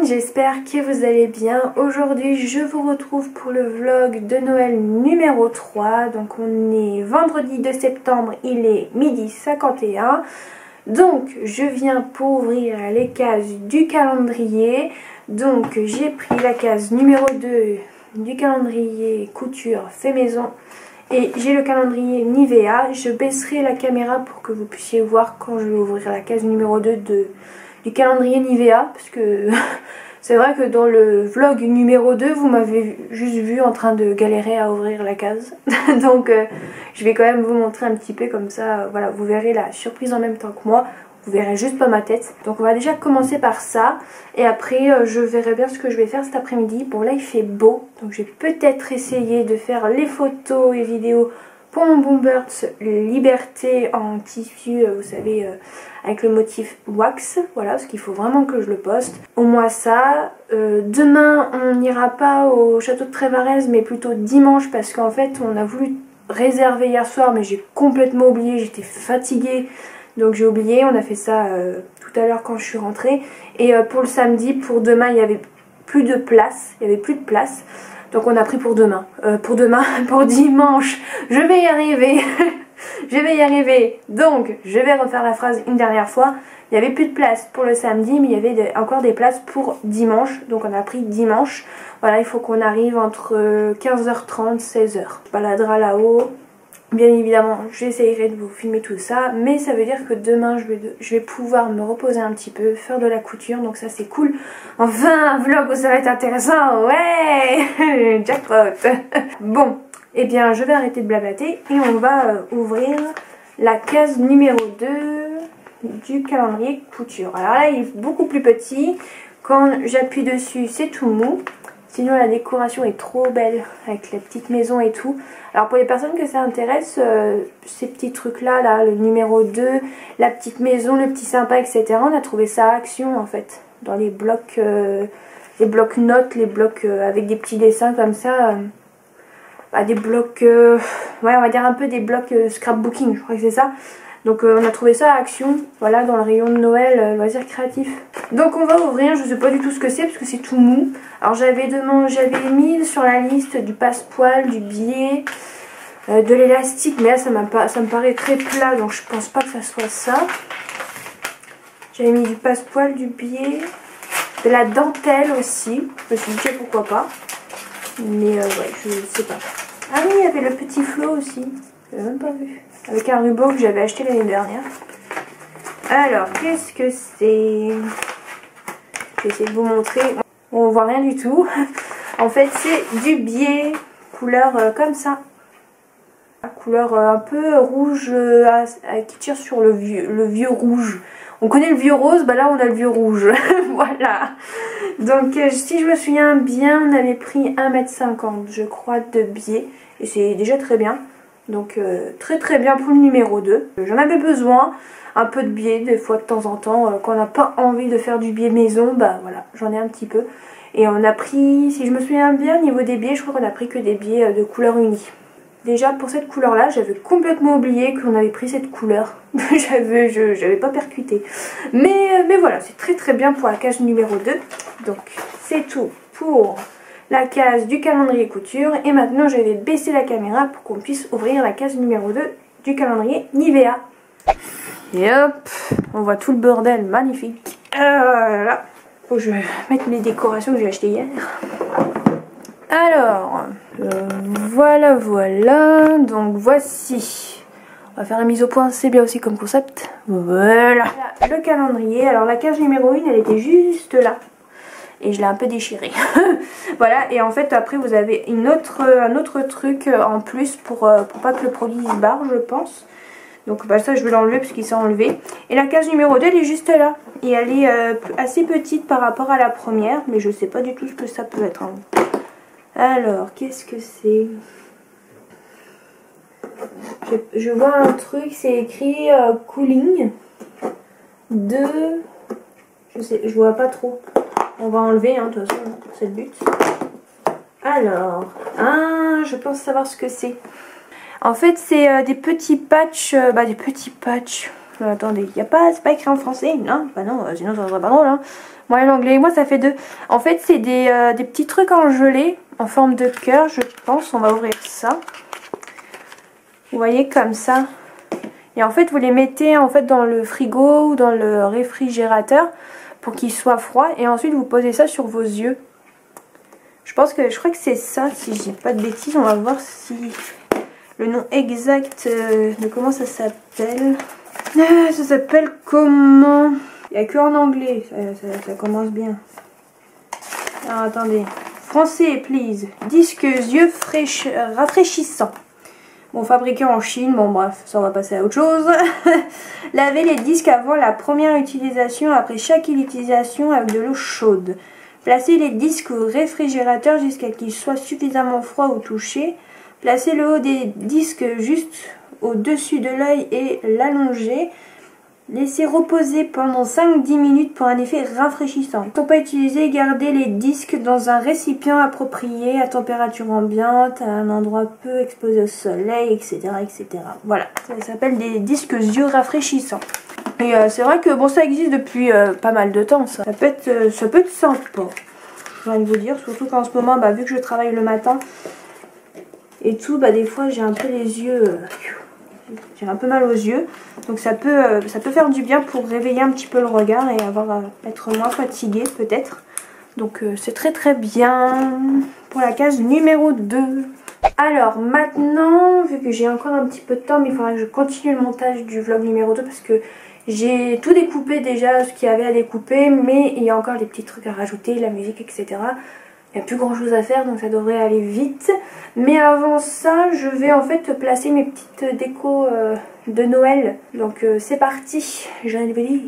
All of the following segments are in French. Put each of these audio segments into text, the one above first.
j'espère que vous allez bien. Aujourd'hui je vous retrouve pour le vlog de Noël numéro 3. Donc on est vendredi 2 septembre, il est 12h51. Donc je viens pour ouvrir les cases du calendrier. Donc j'ai pris la case numéro 2 du calendrier couture fait maison. Et j'ai le calendrier Nivea. Je baisserai la caméra pour que vous puissiez voir quand je vais ouvrir la case numéro 2 du calendrier Nivea. Parce que c'est vrai que dans le vlog numéro 2, vous m'avez juste vu en train de galérer à ouvrir la case. Donc je vais quand même vous montrer un petit peu comme ça. Voilà, vous verrez la surprise en même temps que moi. Vous verrez juste pas ma tête. Donc on va déjà commencer par ça. Et après je verrai bien ce que je vais faire cet après-midi. Bon là il fait beau. Donc je vais peut-être essayer de faire les photos et vidéos pour mon Boomburts Liberté en tissu. Vous savez avec le motif wax. Voilà, parce qu'il faut vraiment que je le poste. Au moins ça. Demain on n'ira pas au château de Trévarez. Mais plutôt dimanche. Parce qu'en fait on a voulu réserver hier soir. Mais j'ai complètement oublié. J'étais fatiguée. Donc j'ai oublié, on a fait ça tout à l'heure quand je suis rentrée. Et pour le samedi, pour demain, il n'y avait plus de place. Il n'y avait plus de place. Donc on a pris pour demain. Pour dimanche. Je vais y arriver. Je vais y arriver. Donc je vais refaire la phrase une dernière fois. Il n'y avait plus de place pour le samedi, mais il y avait encore des places pour dimanche. Donc on a pris dimanche. Voilà, il faut qu'on arrive entre 15h30 16h. On baladera là-haut. Bien évidemment, j'essayerai de vous filmer tout ça, mais ça veut dire que demain, je vais pouvoir me reposer un petit peu, faire de la couture, donc ça c'est cool. Enfin, un vlog où ça va être intéressant, ouais. Jackpot. Bon, eh bien, je vais arrêter de blablater et on va ouvrir la case numéro 2 du calendrier couture. Alors là, il est beaucoup plus petit. Quand j'appuie dessus, c'est tout mou. Sinon la décoration est trop belle avec la petite maison et tout. Alors pour les personnes que ça intéresse, ces petits trucs là, le numéro 2, la petite maison, le petit sympa, etc. On a trouvé ça à Action en fait. Dans les blocs notes, les blocs avec des petits dessins comme ça. Des blocs, ouais on va dire un peu des blocs scrapbooking, je crois que c'est ça. Donc on a trouvé ça à Action, voilà, dans le rayon de Noël, loisirs créatifs. Donc on va ouvrir, je sais pas du tout ce que c'est parce que c'est tout mou. Alors j'avais mis sur la liste du passepoil, du biais, de l'élastique, mais là ça me paraît très plat, donc je pense pas que ça soit ça. J'avais mis du passepoil, du biais, de la dentelle aussi, je me suis dit pourquoi pas. Mais ouais, je sais pas. Ah oui, il y avait le petit flot aussi, je l'avais même pas vu. Avec un ruban que j'avais acheté l'année dernière. Alors, qu'est-ce que c'est? Je vais essayer de vous montrer. On voit rien du tout. En fait, c'est du biais couleur comme ça. Couleur un peu rouge qui tire sur le vieux rouge. On connaît le vieux rose, bah là on a le vieux rouge. Voilà. Donc, si je me souviens bien, on avait pris 1,50 m, je crois, de biais. Et c'est déjà très bien. Donc très très bien pour le numéro 2. J'en avais besoin, un peu de biais des fois de temps en temps. Quand on n'a pas envie de faire du biais maison, bah voilà, j'en ai un petit peu. Et on a pris, si je me souviens bien, au niveau des biais, je crois qu'on a pris que des biais de couleur unie. Déjà pour cette couleur là, j'avais complètement oublié qu'on avait pris cette couleur. J'avais pas percuté. Mais voilà, c'est très très bien pour la case numéro 2. Donc c'est tout pour la case du calendrier couture. Et maintenant je vais baisser la caméra pour qu'on puisse ouvrir la case numéro 2 du calendrier Nivea. Et hop, on voit tout le bordel magnifique. Là, faut que je mette les décorations que j'ai achetées hier. Alors, voilà. Donc voici. On va faire la mise au point, c'est bien aussi comme concept. Voilà. Le calendrier. Alors la case numéro 1, elle était juste là. Et je l'ai un peu déchiré. Voilà, et en fait après vous avez un autre truc en plus pour pas que le produit se barre, je pense. Donc bah, ça je vais l'enlever parce qu'il s'est enlevé. Et la case numéro 2 elle est juste là. Et elle est assez petite par rapport à la première, mais je sais pas du tout ce que ça peut être. Hein. Alors, qu'est-ce que c'est? Je vois un truc, c'est écrit cooling de... je vois pas trop. On va enlever, hein, de toute façon, c'est le but. Alors, je pense savoir ce que c'est. En fait, c'est des petits patchs, Attendez, c'est pas écrit en français, non? Bah non, sinon ça serait pas drôle, hein. Moi l'anglais, moi ça fait 2. En fait c'est des petits trucs en gelée, en forme de cœur, je pense. On va ouvrir ça. Vous voyez, comme ça. Et en fait vous les mettez en fait dans le frigo ou dans le réfrigérateur pour qu'ils soient froids. Et ensuite vous posez ça sur vos yeux. Je crois que c'est ça, si je dis pas de bêtises. On va voir si le nom exact de comment ça s'appelle. Ça s'appelle comment? Il n'y a que en anglais, ça commence bien. Alors attendez. Français, please. Disque yeux rafraîchissant. Bon, fabriqué en Chine, bon bref, ça on va passer à autre chose. Lavez les disques avant la première utilisation, après chaque utilisation avec de l'eau chaude. Placez les disques au réfrigérateur jusqu'à ce qu'ils soient suffisamment froids ou touchés. Placez le haut des disques juste au-dessus de l'œil et l'allonger. Laissez reposer pendant 5-10 minutes pour un effet rafraîchissant. Pour pas utiliser, gardez les disques dans un récipient approprié à température ambiante, à un endroit peu exposé au soleil, etc. etc. Voilà, ça s'appelle des disques yeux rafraîchissants. Et c'est vrai que bon, ça existe depuis pas mal de temps, ça. Ça peut être sympa, j'ai envie de vous dire, surtout qu'en ce moment, vu que je travaille le matin et tout, des fois j'ai un peu les yeux... j'ai un peu mal aux yeux, donc ça peut faire du bien pour réveiller un petit peu le regard et être moins fatigué peut-être. Donc c'est très très bien pour la case numéro 2. Alors maintenant, vu que j'ai encore un petit peu de temps, mais il faudra que je continue le montage du vlog numéro 2 parce que j'ai tout découpé déjà, ce qu'il y avait à découper, mais il y a encore des petits trucs à rajouter, la musique, etc. Il n'y a plus grand chose à faire, donc ça devrait aller vite. Mais avant ça, je vais en fait placer mes petites décos de Noël. Donc c'est parti, j'ai envie de vous dire.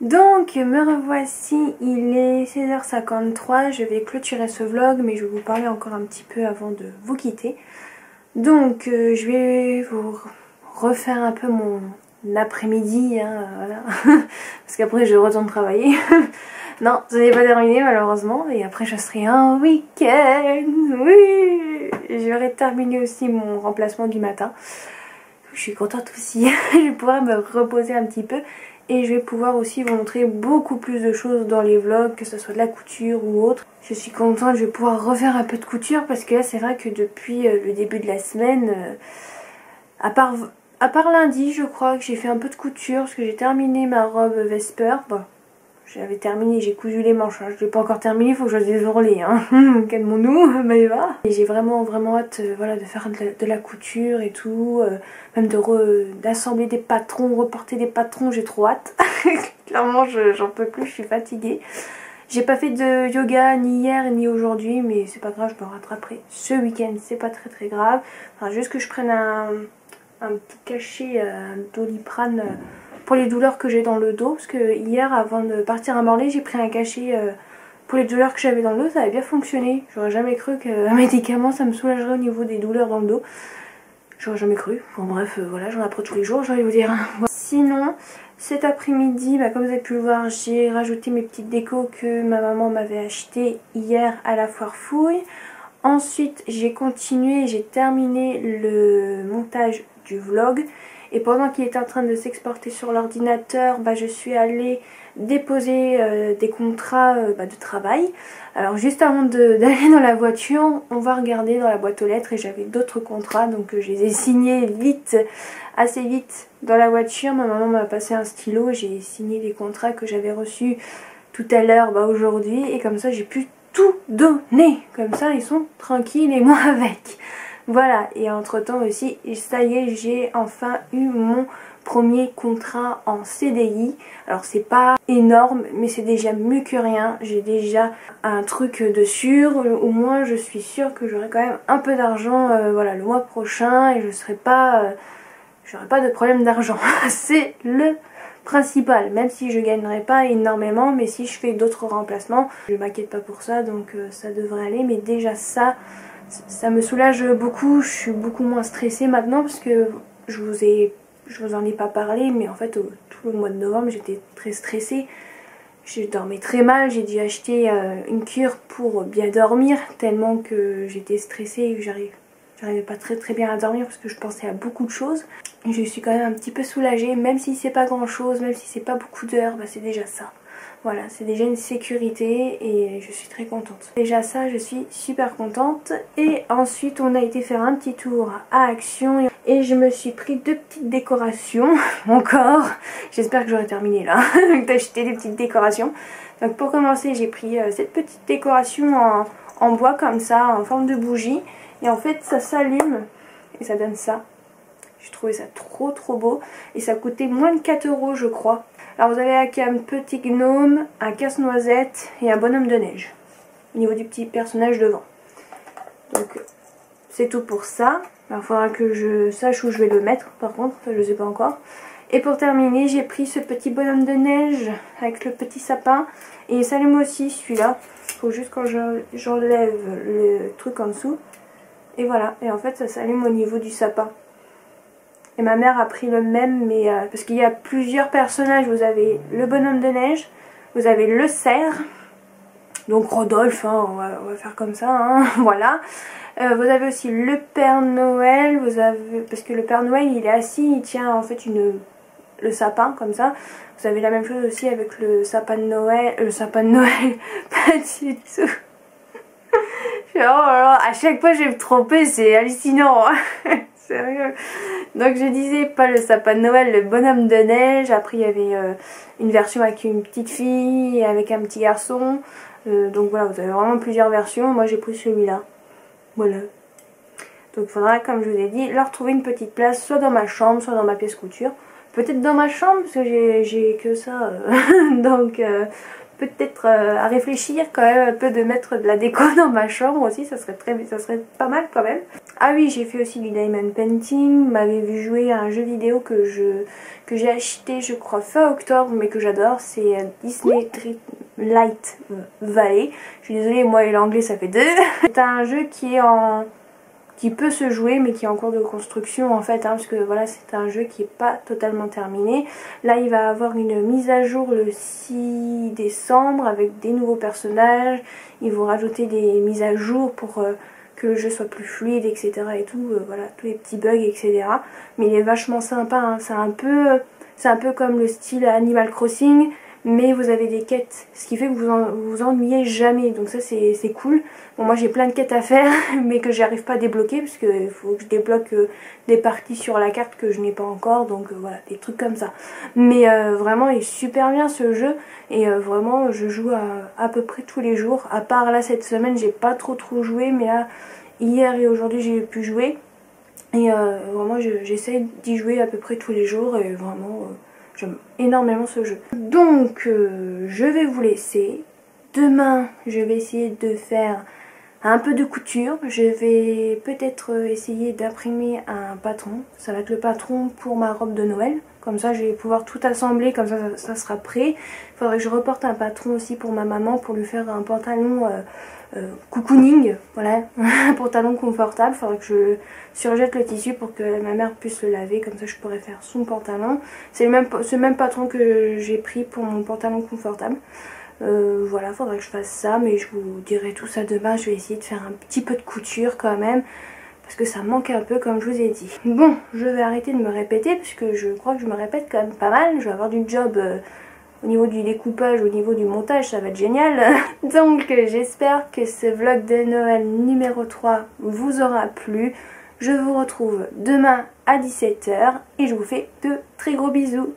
Donc me revoici, il est 16h53, je vais clôturer ce vlog mais je vais vous parler encore un petit peu avant de vous quitter. Donc je vais vous refaire un peu mon après-midi, hein, voilà. Parce qu'après je retourne travailler. Non, ce n'est pas terminé malheureusement et après je serai en week-end, oui. J'aurai terminé aussi mon remplacement du matin. Je suis contente aussi, je vais pouvoir me reposer un petit peu. Et je vais pouvoir aussi vous montrer beaucoup plus de choses dans les vlogs, que ce soit de la couture ou autre. Je suis contente, je vais pouvoir refaire un peu de couture parce que là c'est vrai que depuis le début de la semaine, à part lundi je crois que j'ai fait un peu de couture parce que j'ai terminé ma robe Vesper. Bon, j'avais terminé, j'ai cousu les manches, hein. Je ne l'ai pas encore terminé, il faut que je les ourler, hein. Calmons-nous, Maëva. Et j'ai vraiment hâte voilà, de faire de la couture et tout, même d'assembler des patrons, reporter des patrons, j'ai trop hâte. Clairement j'en peux plus, je suis fatiguée. J'ai pas fait de yoga ni hier ni aujourd'hui, mais c'est pas grave, je me rattraperai ce week-end, c'est pas très grave. Enfin, juste que je prenne un petit cachet, un Doliprane pour les douleurs que j'ai dans le dos, parce que hier avant de partir à Morlaix j'ai pris un cachet pour les douleurs que j'avais dans le dos, ça avait bien fonctionné. J'aurais jamais cru qu'un médicament ça me soulagerait au niveau des douleurs dans le dos. J'aurais jamais cru. Bon bref, voilà, j'en apprends tous les jours, j'ai envie de vous dire. Sinon, cet après-midi, comme vous avez pu le voir, j'ai rajouté mes petites décos que ma maman m'avait achetées hier à la foire Fouille. Ensuite, j'ai continué, j'ai terminé le montage du vlog. Et pendant qu'il était en train de s'exporter sur l'ordinateur, je suis allée déposer des contrats de travail. Alors juste avant d'aller dans la voiture, on va regarder dans la boîte aux lettres et j'avais d'autres contrats. Donc je les ai signés vite, assez vite dans la voiture. Ma maman m'a passé un stylo, j'ai signé les contrats que j'avais reçus tout à l'heure, aujourd'hui. Et comme ça j'ai pu tout donner. Comme ça ils sont tranquilles et moi avec. Voilà, et entre temps aussi, ça y est, j'ai enfin eu mon premier contrat en CDI. Alors c'est pas énorme, mais c'est déjà mieux que rien. J'ai déjà un truc de sûr, au moins je suis sûre que j'aurai quand même un peu d'argent voilà, le mois prochain et je serai pas, j'aurai pas de problème d'argent. C'est le principal, même si je gagnerai pas énormément, mais si je fais d'autres remplacements, je m'inquiète pas pour ça, donc ça devrait aller, mais déjà ça me soulage beaucoup, je suis beaucoup moins stressée maintenant parce que je vous en ai pas parlé, mais en fait tout le mois de novembre j'étais très stressée. Je dormais très mal, j'ai dû acheter une cure pour bien dormir tellement que j'étais stressée et que j'arrivais pas très bien à dormir parce que je pensais à beaucoup de choses. Et je suis quand même un petit peu soulagée, même si c'est pas grand chose, même si c'est pas beaucoup d'heures, c'est déjà ça. Voilà, c'est déjà une sécurité et je suis très contente. Déjà ça, je suis super contente. Et ensuite, on a été faire un petit tour à Action et je me suis pris 2 petites décorations encore. J'espère que j'aurai terminé là, d'acheter des petites décorations. Donc pour commencer, j'ai pris cette petite décoration en bois comme ça, en forme de bougie. Et en fait, ça s'allume et ça donne ça. J'ai trouvé ça trop beau et ça coûtait moins de 4 € je crois. Alors vous avez un petit gnome, un casse-noisette et un bonhomme de neige au niveau du petit personnage devant. Donc c'est tout pour ça. Il faudra que je sache où je vais le mettre par contre, je ne sais pas encore. Et pour terminer, j'ai pris ce petit bonhomme de neige avec le petit sapin. Et il s'allume aussi celui-là. Il faut juste quand j'enlève le truc en dessous. Et voilà, et en fait ça s'allume au niveau du sapin. Et ma mère a pris le même, mais parce qu'il y a plusieurs personnages. Vous avez le bonhomme de neige, vous avez le cerf, donc Rodolphe, hein, on va faire comme ça, hein, voilà. Vous avez aussi le Père Noël, parce que le Père Noël il est assis, il tient en fait le sapin comme ça. Vous avez la même chose aussi avec le sapin de Noël, pas du tout. Oh là là, à chaque fois je vais me tromper, c'est hallucinant. Sérieux. Donc je disais pas le sapin de Noël, le bonhomme de neige. Après il y avait une version avec une petite fille et avec un petit garçon. Donc voilà, vous avez vraiment plusieurs versions. Moi j'ai pris celui-là. Voilà. Donc il faudra, comme je vous ai dit, leur trouver une petite place, soit dans ma chambre, soit dans ma pièce couture. Peut-être dans ma chambre, parce que j'ai que ça. Donc peut-être à réfléchir quand même un peu de mettre de la déco dans ma chambre aussi, ça serait pas mal quand même. Ah oui, j'ai fait aussi du diamond painting, vous m'avez vu jouer à un jeu vidéo que j'ai acheté je crois fin octobre mais que j'adore, c'est Disney Light Valley. Je suis désolée, moi et l'anglais ça fait deux. C'est un jeu qui peut se jouer mais qui est en cours de construction en fait, hein, parce que voilà, c'est un jeu qui n'est pas totalement terminé. Là il va avoir une mise à jour le 6 décembre avec des nouveaux personnages, ils vont rajouter des mises à jour pour que le jeu soit plus fluide, etc. et tout, voilà, tous les petits bugs, etc. Mais il est vachement sympa, hein. C'est un peu comme le style Animal Crossing, mais vous avez des quêtes, ce qui fait que vous ennuyez jamais, donc ça c'est cool. Bon, moi j'ai plein de quêtes à faire mais que j'arrive pas à débloquer parce qu'il faut que je débloque des parties sur la carte que je n'ai pas encore, donc voilà, des trucs comme ça. Mais vraiment il est super bien ce jeu et vraiment je joue à peu près tous les jours, à part là cette semaine j'ai pas trop joué, mais là hier et aujourd'hui j'ai pu jouer et vraiment j'essaie d'y jouer à peu près tous les jours et vraiment j'aime énormément ce jeu. Donc je vais vous laisser. Demain je vais essayer de faire un peu de couture. Je vais peut-être essayer d'imprimer un patron. Ça va être le patron pour ma robe de Noël. Comme ça je vais pouvoir tout assembler, comme ça sera prêt. Il faudrait que je reporte un patron aussi pour ma maman pour lui faire un pantalon cocooning, voilà, un pantalon confortable. Il faudrait que je surjette le tissu pour que ma mère puisse le laver, comme ça je pourrais faire son pantalon. C'est ce même patron que j'ai pris pour mon pantalon confortable. Voilà, faudrait que je fasse ça, mais je vous dirai tout ça demain. Je vais essayer de faire un petit peu de couture quand même, parce que ça manque un peu comme je vous ai dit. Bon, je vais arrêter de me répéter, puisque je crois que je me répète quand même pas mal. Je vais avoir du job au niveau du découpage, au niveau du montage, ça va être génial. Donc j'espère que ce vlog de Noël numéro 3 vous aura plu. Je vous retrouve demain à 17 h et je vous fais de très gros bisous.